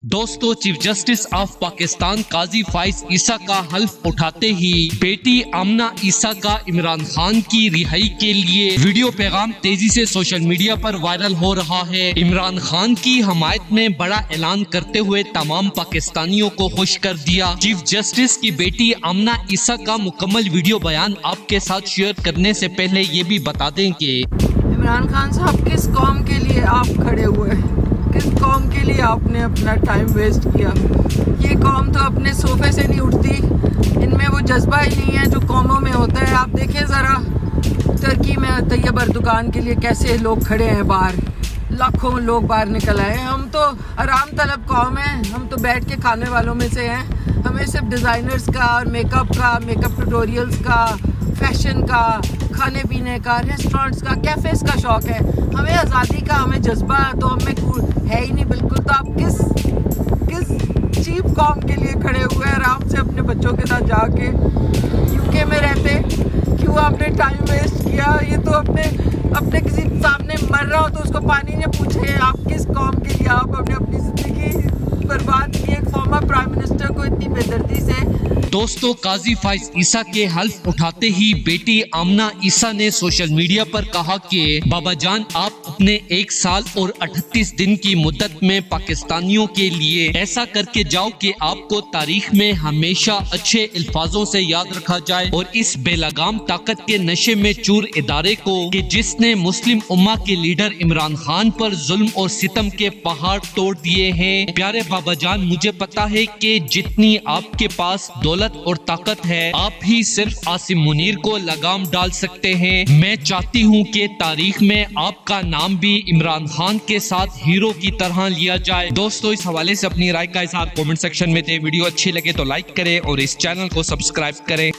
दोस्तों, chief justice of Pakistan काजी फाइज ईसा का हल्फ उठाते ही बेटी आमना ईसा का इमरान खान की रिहाई के लिए वीडियो पैगाम तेजी से सोशल मीडिया पर वायरल हो रहा है। इमरान खान की हमायत में बड़ा ऐलान करते हुए तमाम पाकिस्तानियों को खुश कर दिया। चीफ जस्टिस की बेटी आमना ईसा का मुकम्मल वीडियो बयान आपके साथ शेयर करने से पहले ये भी बता दें कि इमरान खान साहब किस कौम के लिए आप खड़े हुए, किस कौम के लिए आपने अपना टाइम वेस्ट किया। ये कौम तो अपने सोफे से नहीं उठती, इनमें वो जज्बा ही नहीं है जो कौमों में होता है। आप देखें ज़रा तुर्की में तैयब अर्दोगान के लिए कैसे लोग खड़े हैं बाहर, लाखों लोग बाहर निकल आए। हम तो आराम तलब कौम है, हम तो बैठ के खाने वालों में से हैं। हमें सिर्फ डिज़ाइनर्स का और मेकअप ट्यूटोरियल्स का, फैशन का, खाने पीने का, रेस्टोरेंट्स का, कैफ़ेज़ का शौक़ है। हमें आज़ादी का, हमें जज्बा तो हमें है ही नहीं बिल्कुल। तो आप किस चीप कौम के लिए खड़े हुए हैं? आराम से अपने बच्चों के साथ जाके यूके में रहते, क्यों आपने टाइम वेस्ट किया? ये तो अपने किसी सामने मर रहा हो तो उसको पानी नहीं पूछे। आप किस कौम के लिए आप अपनी ज़िंदगी बर्बाद की एक फॉर्मर प्राइम मिनिस्टर को इतनी बेदर्दी से। दोस्तों, काजी फाइज ईसा के हल्फ उठाते ही बेटी आमना ईसा ने सोशल मीडिया पर कहा कि बाबा जान, आप अपने 1 साल और 38 दिन की मुद्दत में पाकिस्तानियों के लिए ऐसा करके जाओ कि आपको तारीख में हमेशा अच्छे अल्फाजों से याद रखा जाए और इस बेलगाम ताकत के नशे में चूर इदारे को कि जिसने मुस्लिम उम्मा के लीडर इमरान खान पर जुल्म और सितम के पहाड़ तोड़ दिए हैं। प्यारे बाबा जान, मुझे पता है कि जितनी आपके पास दौलत और ताकत है, आप ही सिर्फ आसिम मुनीर को लगाम डाल सकते हैं। मैं चाहती हूँ कि तारीख में आपका नाम भी इमरान खान के साथ हीरो की तरह लिया जाए। दोस्तों, इस हवाले से अपनी राय का इज़हार कमेंट सेक्शन में दे। वीडियो अच्छी लगे तो लाइक करें और इस चैनल को सब्सक्राइब करें।